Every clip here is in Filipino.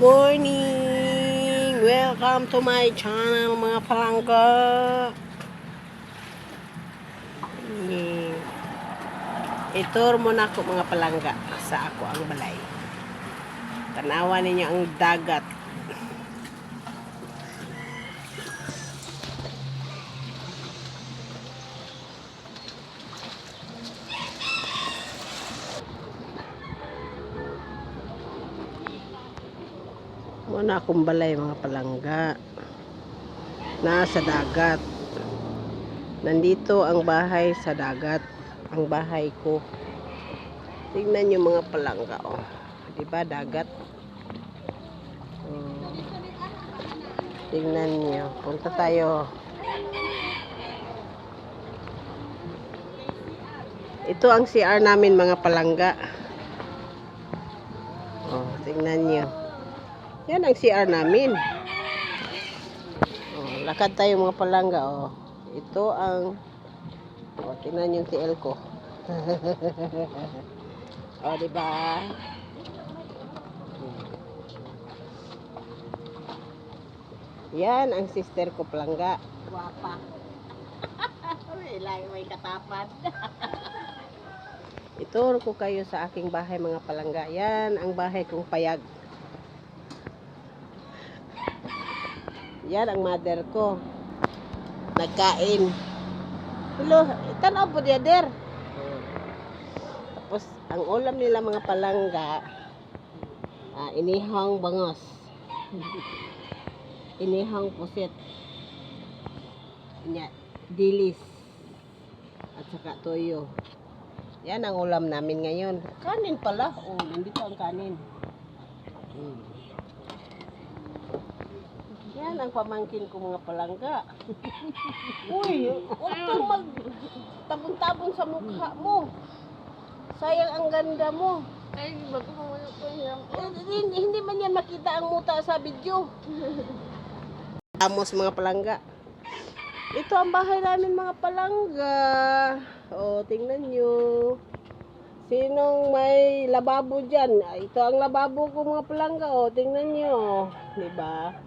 morning! Welcome to my channel mga palangga. Itur mo na ako mga palangga sa ako ang balay. Tanawan ninyo ang dagat. Muna akong balay mga palangga. Nasa dagat. Nandito ang bahay sa dagat. Ang bahay ko. Tingnan nyo mga palangga, oh. Diba dagat? Oh. Tingnan nyo. Punta tayo. Ito ang CR namin mga palangga. Oh, tingnan nyo. Yan ang CR namin. Oh, lakad tayo mga palangga, oh. Ito ang tingnan yung TL ko. O, diba? Yan ang sister ko palangga. Guwapa. May katapat. Ituro ko kayo sa aking bahay mga palangga. Yan ang bahay kong payag. Yan ang mother ko. Nagkain. Hello, tanaw po diya der. Tapos ang ulam nila mga palangga, inihang bangos. Inihang pusit. Dilis. At saka toyo. Yan ang ulam namin ngayon. Kanin pala. Oh, nandito ang kanin. Yan ang pamangkin ko mga palangga. Uy, huwag kang magtabon-tabon sa mukha mo. Sayang ang ganda mo. Ay, bago mo muna po yan. Hindi man yan makita ang muta sa video. Amos mga palangga. Ito ang bahay namin mga palangga. O, tingnan nyo. Sinong may lababo dyan? Ito ang lababo ko mga palangga. O, tingnan nyo. Diba?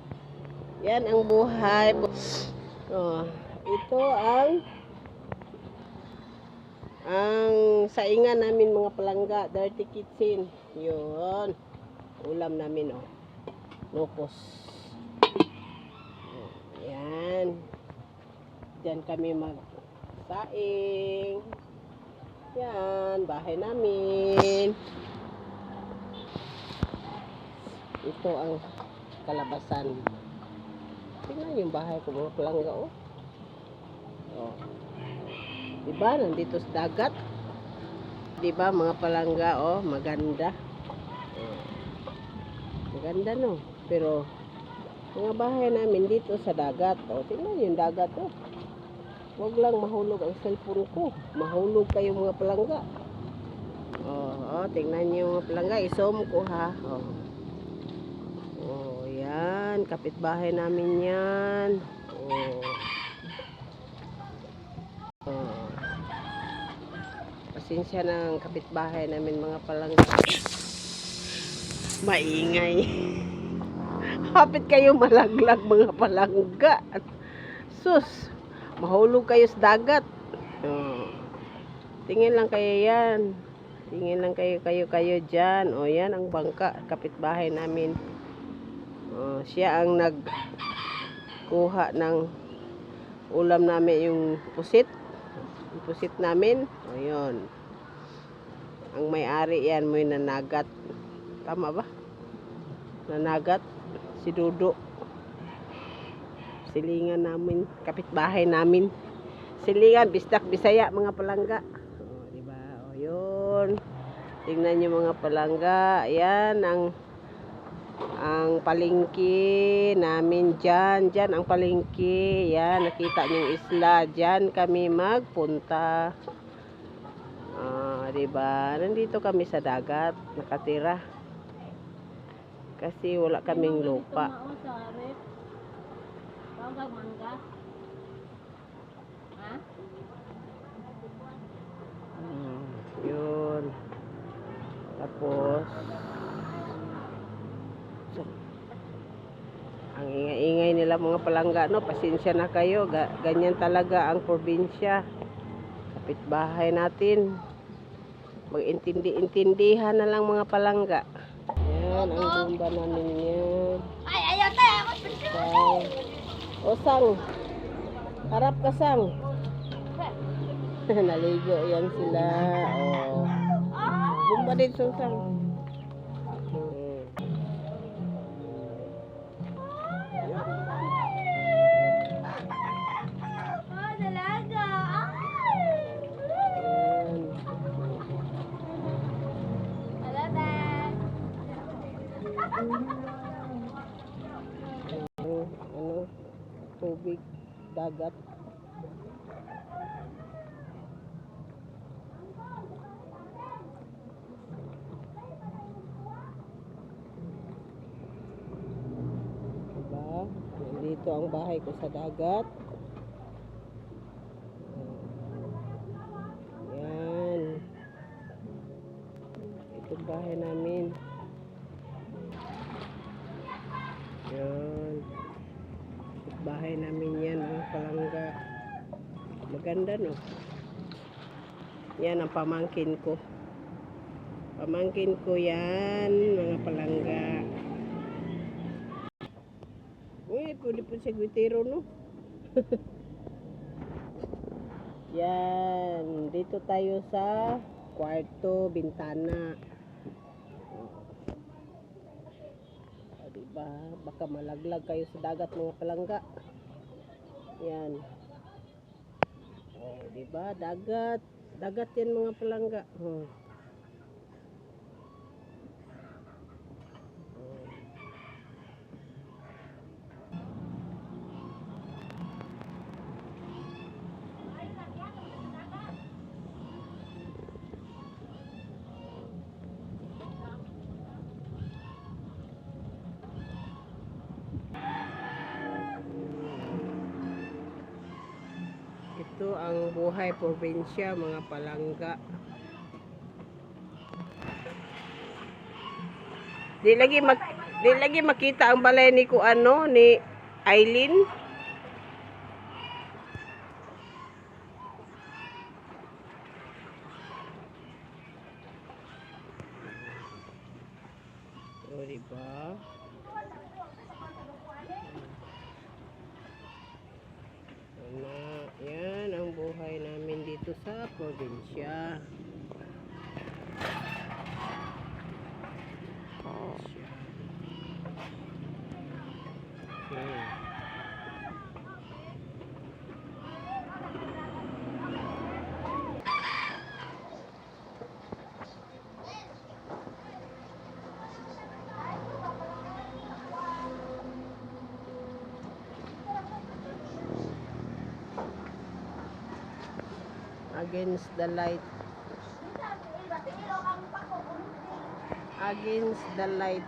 Yan ang buhay. Oh, ito ang saingan namin mga palangga. Dirty kitchen. Yun. Ulam namin, oh. Lupos. Yan. Diyan kami magsaing. Yan. Bahay namin. Ito ang kalabasan. Tingnan yung bahay ko mga palangga, oh. Oh. Diba, nandito sa dagat. Diba, mga palangga, oh, maganda. Oh. Maganda, no? Pero, mga bahay namin dito sa dagat. Oh, tingnan yung dagat, oh. Huwag lang mahulog ang cellphone ko. Mahulog kayo mga palangga. Oh, tingnan nyo mga palangga. I-zoom ko, ha. Oh. Yan, kapitbahay namin yan. Oh. Oh. Pasensya ng kapitbahay namin mga palangga. Maingay. Hapit kayo malaglag mga palangga. Sus, mahulog kayo sa dagat. Oh. Tingin lang kayo yan. Tingin lang kayo dyan. O, yan ang bangka, kapitbahay namin. Oh, siya ang nagkuha ng ulam namin, yung pusit. Yung pusit namin. O, yun. Ang may-ari yan, may nanagat. Tama ba? Nanagat. Si Dudo. Silingan namin. Kapitbahay namin. Silingan, Bistak, Bisaya, mga palangga. O, diba? O, yun. Tingnan nyo mga palangga. Yan ang palengke namin dyan. Dyan ang palengke. Yan, nakita nyo yung isla. Dyan kami magpunta. Diba? Nandito kami sa dagat. Nakatira. Kasi wala kaming lupa. Yun. Tapos Ang ingay-ingay nila mga palangga, no? Pasensya na kayo. Ganyan talaga ang probinsya. Kapitbahay natin. Mag-intindi-intindihan na lang mga palangga. Yan, ang bumba namin yan. Ay, ayaw tayo. Sang. O, Sang. Harap ka, Sang. Naligo yan sila. O. Bumba din, Sang. Oh, dalaga. Yan. Hello, Dad. Ano, tubig, dagat. Diba? Nandito ang bahay ko sa dagat. Yan. Ito bahay namin. Yan. Bahay namin yan, ang palangga. Maganda, no? Yan ang pamangkin ko. Pamangkin ko yan, mga palangga. Uy, pwede po siya gwitero, no? Yan. Dito tayo sa kwarto, bintana. Diba? Baka malaglag kayo sa dagat mga palangga. Yan. Oh, diba? Dagat. Dagat yan mga palangga. Ito ang buhay probinsya mga palangga. Di lagi makita ang balay ni ni Aileen. O, diba? Yan ang buhay namin dito sa probinsya. Against the light. Against the light.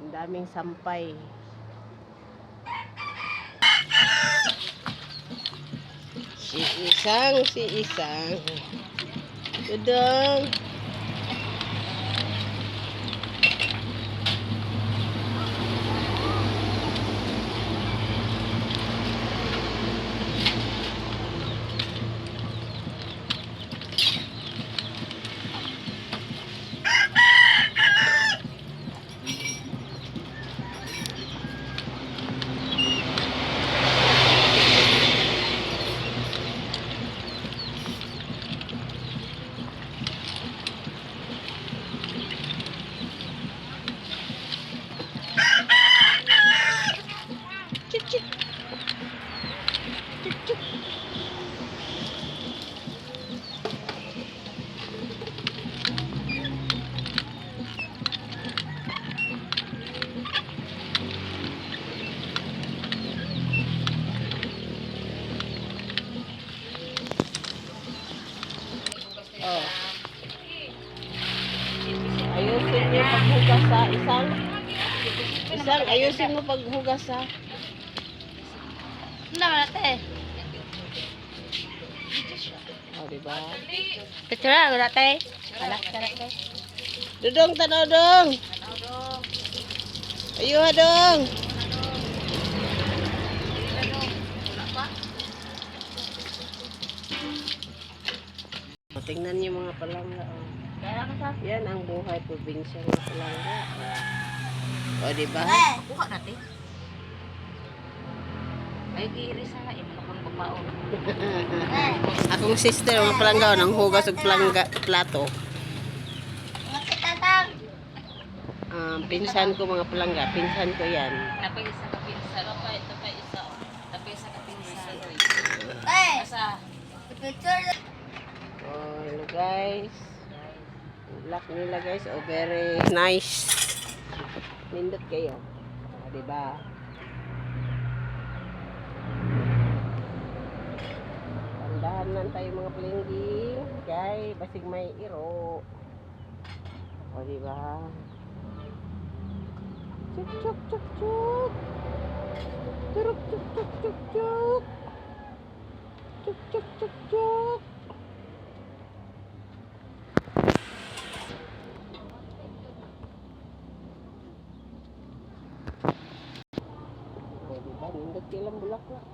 Ang daming sampay. Si isang. Tudong. Oh. Ayusin niyo paghugas sa isang. Ayusin mo paghugas sa. Hindi naman natin. Oh, diba? Picture na, natin. Anak ka natin. Dudong, tanodong. Ayuha dong. O, tingnan niyo mga palangga. Oh. Yan ang buhay probinsya ng palangga. O, diba? Kuha natin. Ay, giiris na eh. Malakang babaon. Akong sister, mga palangga, nang hugas og palangga, plato. Mga sitatang. Pinsan ko mga palangga, pinsan ko yan. Napay isa ka pinsan. Tapay isa. Tapay isa ka pinsan. Asa? Picture. Oh, hello guys. Black nila guys, oh very nice. Nindot kayo. Diba? Tandahan lang tayo mga palenggi. Kay basig may iro. O diba? Chuk chuk chuk chuk. Turuk chuk chuk chuk chuk. Chuk chuk chuk chuk. O diba? Nindot kilang bulaklak.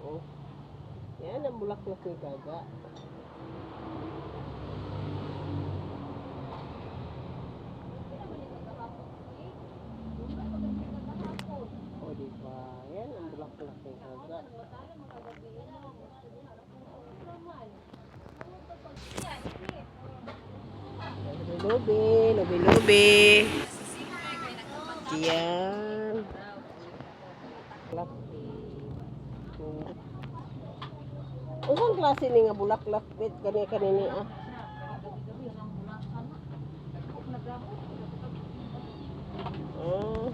Oh. Yan ang bulaklak ni Gaga. O diba? Yan ang bulaklak ni Gaga. Lobe, lobe, lobe. Yan. Unang klase ni nga bulaklak bit kani kanini ah. Ah.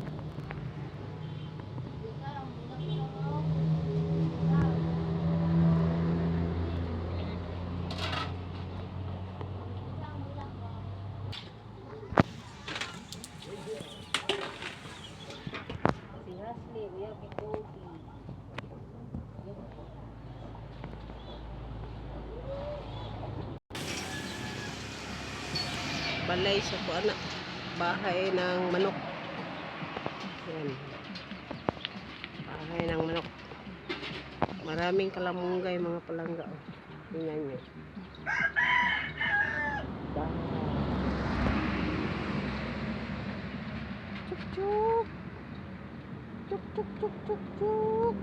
Si Hasli, niya bikogi. Balay sa kuana, bahay ng manok. Yan. Bahay ng manok. Maraming kalamunggay mga palangga. Oh. Tingnan nyo. Chuk chuk. Chuk chuk chuk chuk chuk.